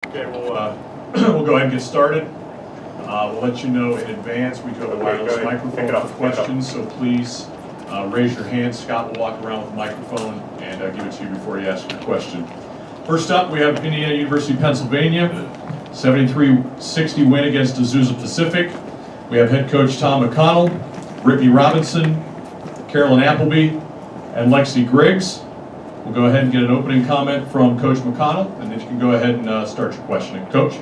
Okay, we'll go ahead and get started. We'll let you know in advance. We do have a wireless microphone for questions, so please raise your hand. Scott will walk around with the microphone and give it to you before you ask your question. First up, we have Indiana University of Pennsylvania, 73-60 win against Azusa Pacific. We have head coach Tom McConnell, Brittany Robinson, Carolyn Appleby, and Lexi Griggs. We'll go ahead and get an opening comment from Coach McConnell, and then you can go ahead and start your questioning. Coach?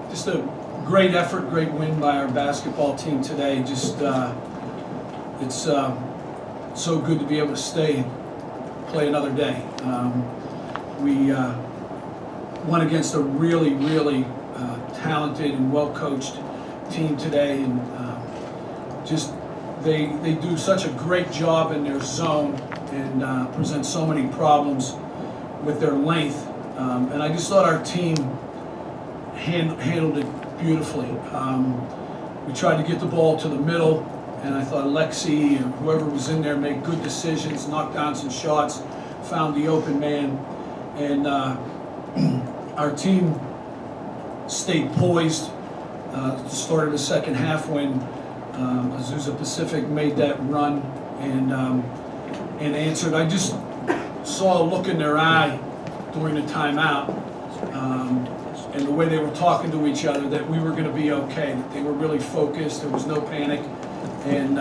Just a great effort, great win by our basketball team today. Just it's so good to be able to stay and play another day. We won against a really, really talented and well-coached team today, and just they do such a great job in their zone and present so many problems with their length. And I just thought our team handled it beautifully. We tried to get the ball to the middle, and I thought Lexi and whoever was in there made good decisions, knocked down some shots, found the open man, and our team stayed poised. Started the second half when Azusa Pacific made that run and answered. I just saw a look in their eye during the timeout and the way they were talking to each other that we were going to be okay, that they were really focused, there was no panic, and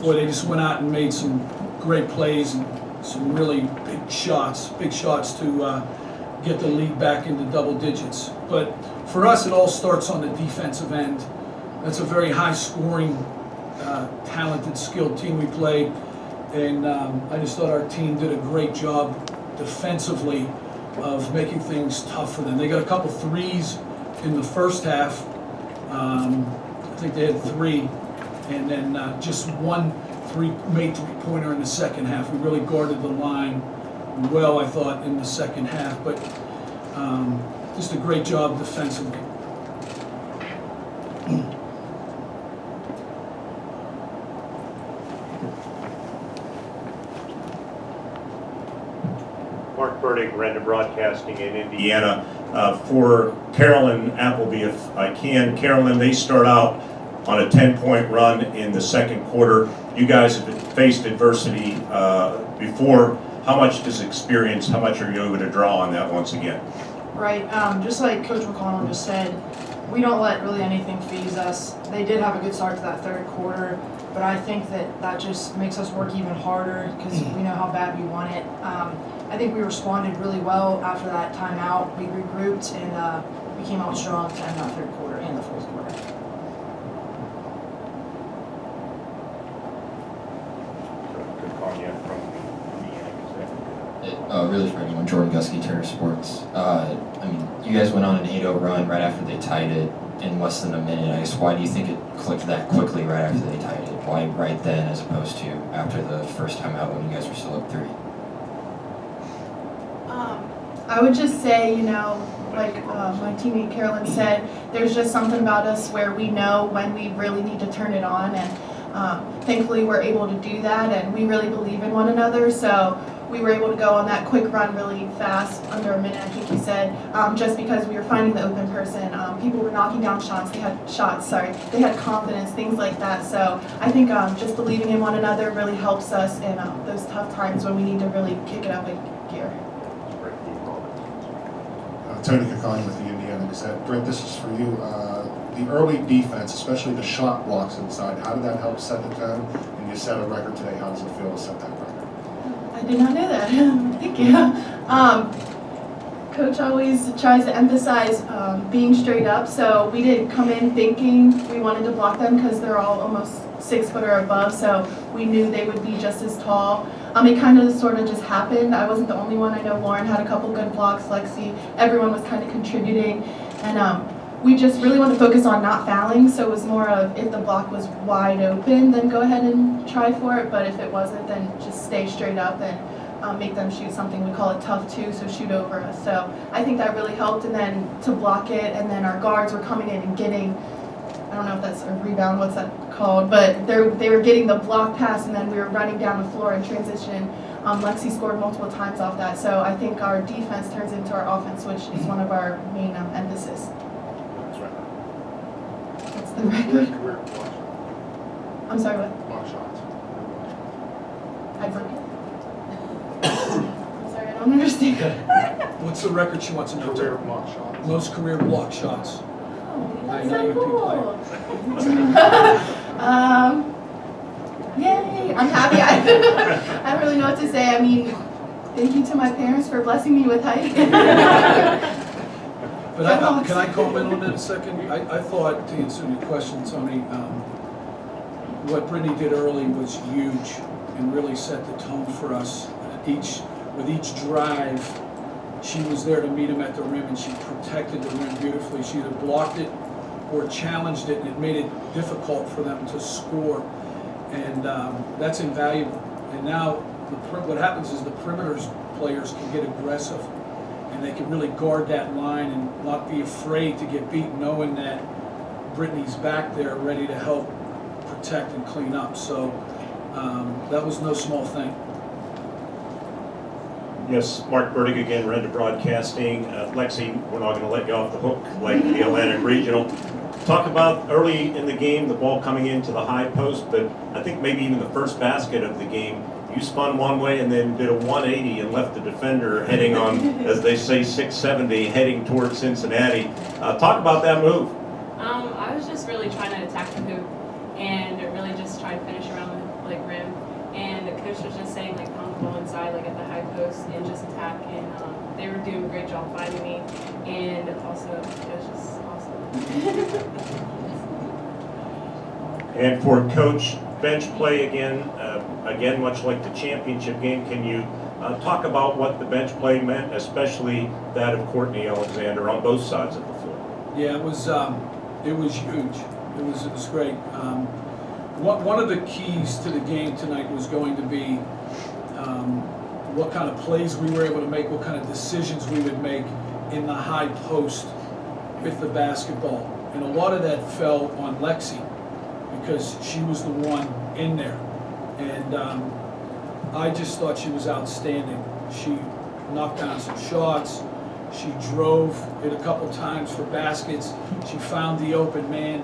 boy, they just went out and made some great plays and some really big shots to get the lead back into double digits. But for us, it all starts on the defensive end. That's a very high-scoring, talented, skilled team we played, and I just thought our team did a great job defensively of making things tough for them. They got a couple threes in the first half. I think they had 3, and then just one made three-pointer in the second half. We really guarded the line well, I thought, in the second half, but just a great job defensively. Mark Burdick, Renda Broadcasting in Indiana. For Carolyn Appleby, if I can. Carolyn, they start out on a 10-point run in the second quarter. You guys have faced adversity before. How much does experience, how much are you able to draw on that once again? Right, just like Coach McConnell just said, we don't let really anything phase us. They did have a good start to that third quarter, but I think that just makes us work even harder because we know how bad we want it. I think we responded really well after that timeout. We regrouped and we came out strong to end that third quarter and the fourth quarter. Good call, yeah, from Indiana. Really for anyone, Jordan Gusky, Terror Sports. I mean, you guys went on an 8-0 run right after they tied it in less than a minute. I guess why do you think it clicked that quickly right after they tied it? Why right then as opposed to after the first time out when you guys were still up 3? I would just say, like my teammate Carolyn said, there's just something about us where we know when we really need to turn it on, and thankfully we're able to do that, and we really believe in one another, so we were able to go on that quick run really fast, under a minute, I think you said, just because we were finding the open person. People were knocking down shots, they had confidence, things like that. So I think just believing in one another really helps us in those tough times when we need to really kick it up a gear. Tony Kakani with the Indiana Gazette. Brent, this is for you. The early defense, especially the shot blocks inside, how did that help set the tone? And you set a record today. How does it feel to set that record? I did not know that. Thank you. Coach always tries to emphasize being straight up, so we didn't come in thinking we wanted to block them because they're all almost 6 foot or above, so we knew they would be just as tall. It kind of sort of just happened. I wasn't the only one. I know Lauren had a couple good blocks, Lexi, everyone was kind of contributing, and we just really wanted to focus on not fouling, so it was more of if the block was wide open, then go ahead and try for it, but if it wasn't, then just stay straight up and make them shoot something, we call it tough 2, so shoot over us. So I think that really helped, and then to block it, and then our guards were coming in and getting, I don't know if that's a rebound, what's that called, but they were getting the block pass, and then we were running down the floor in transition Lexi scored multiple times off that. So I think our defense turns into our offense, which is one of our main emphasis. That's right. That's the record. Career block I'm sorry, what? shots. I broke it. I'm sorry, I don't understand. What's the record she wants to know? Career block shots. Most career block shots. Oh, I that's know so you can cool. Yay! I'm happy. I don't really know what to say. I mean, thank you to my parents for blessing me with height. But can I comment on that a second? I thought, to answer your question, Tony, what Brittany did early was huge and really set the tone for us. With each drive, she was there to meet him at the rim, and she protected the rim beautifully. She either blocked it or challenged it, and it made it difficult for them to score. And that's invaluable. And now what happens is the perimeter players can get aggressive, and they can really guard that line and not be afraid to get beat, knowing that Brittany's back there ready to help protect and clean up. So that was no small thing. Yes, Mark Burdick again, Renda Broadcasting. Lexi, we're not going to let you off the hook like the Atlantic Regional. Talk about early in the game, the ball coming into the high post, but I think maybe even the first basket of the game, you spun one way and then did a 180 and left the defender heading on, as they say, 670, heading towards Cincinnati. Talk about that move. I was just really trying to attack the hoop and really just try to finish around the rim. And the coach was just saying pound the ball inside at the high post and just attack. And they were doing a great job finding me. And also it was just awesome. And for Coach, bench play again, much like the championship game, can you talk about what the bench play meant, especially that of Courtney Alexander on both sides of the floor? Yeah, it was huge. It was great. One of the keys to the game tonight was going to be what kind of plays we were able to make, what kind of decisions we would make in the high post with the basketball. And a lot of that fell on Lexi because she was the one in there. And I just thought she was outstanding. She knocked down some shots. She drove it a couple times for baskets. She found the open man.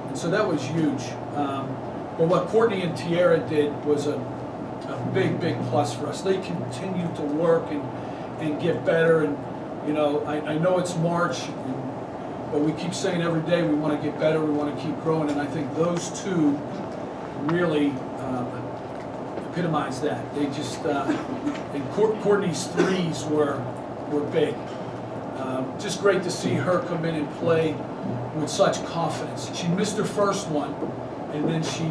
And so that was huge. But what Courtney and Tiara did was a big, big plus for us. They continued to work and get better. And, I know it's March, but we keep saying every day we want to get better, we want to keep growing. And I think those two really epitomize that. They just, and Courtney's threes were big. Just great to see her come in and play with such confidence. She missed her first one, and then she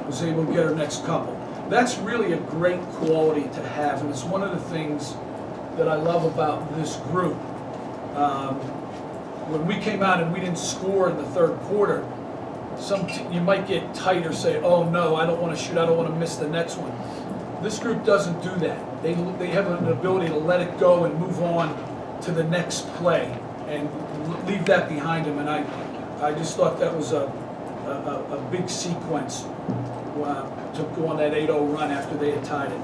was able to get her next couple. That's really a great quality to have, and it's one of the things that I love about this group. When we came out and we didn't score in the third quarter, you might get tight or say, oh no, I don't want to shoot, I don't want to miss the next one. This group doesn't do that. They have an ability to let it go and move on to the next play and leave that behind them. And I just thought that was a big sequence to go on that 8-0 run after they had tied it.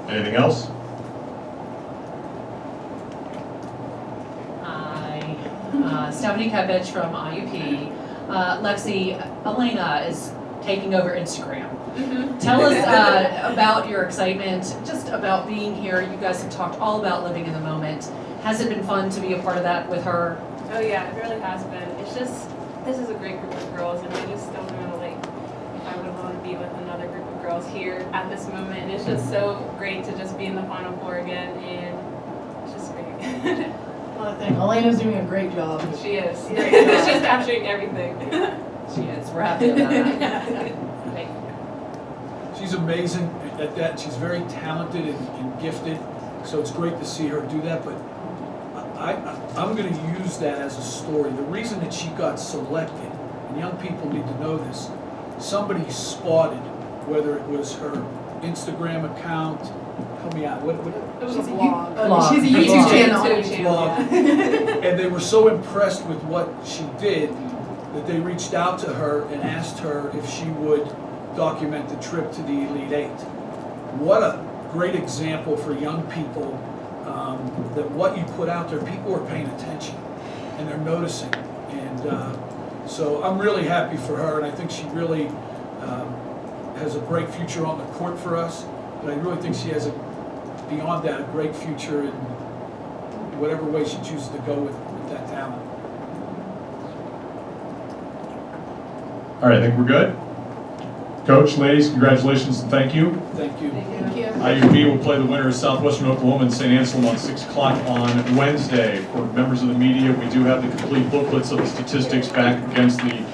Anything else? Hi, Stephanie Kevich from IUP. Lexi, Elena is taking over Instagram. Mm-hmm. Tell us about your excitement, just about being here. You guys have talked all about living in the moment. Has it been fun to be a part of that with her? Oh yeah, it really has been. It's just, this is a great group of girls, and I just don't know if I would want to be with another group of girls here at this moment. And it's just so great to just be in the Final Four again, and it's just great. Another thing, Elena's doing a great job. She is. She's capturing everything. She is. We're happy about that. Thank you. She's amazing at that. She's very talented and gifted, so it's great to see her do that. But I'm going to use that as a story. The reason that she got selected, and young people need to know this, somebody spotted, whether it was her Instagram account, help me out, what It was a blog. She's a YouTube channel. blog, and they were so impressed with what she did that they reached out to her and asked her if she would document the trip to the Elite Eight. What a great example for young people, that what you put out there, people are paying attention and they're noticing. And so I'm really happy for her, and I think she really has a bright future on the court for us. But I really think she has, beyond that, a great future in whatever way she chooses to go with that talent. All right, I think we're good. Coach, ladies, congratulations and thank you. Thank you. Thank you. IUB will play the winner of Southwestern Oklahoma and St. Anselm on 6 o'clock on Wednesday. For members of the media, we do have the complete booklets of the statistics back against the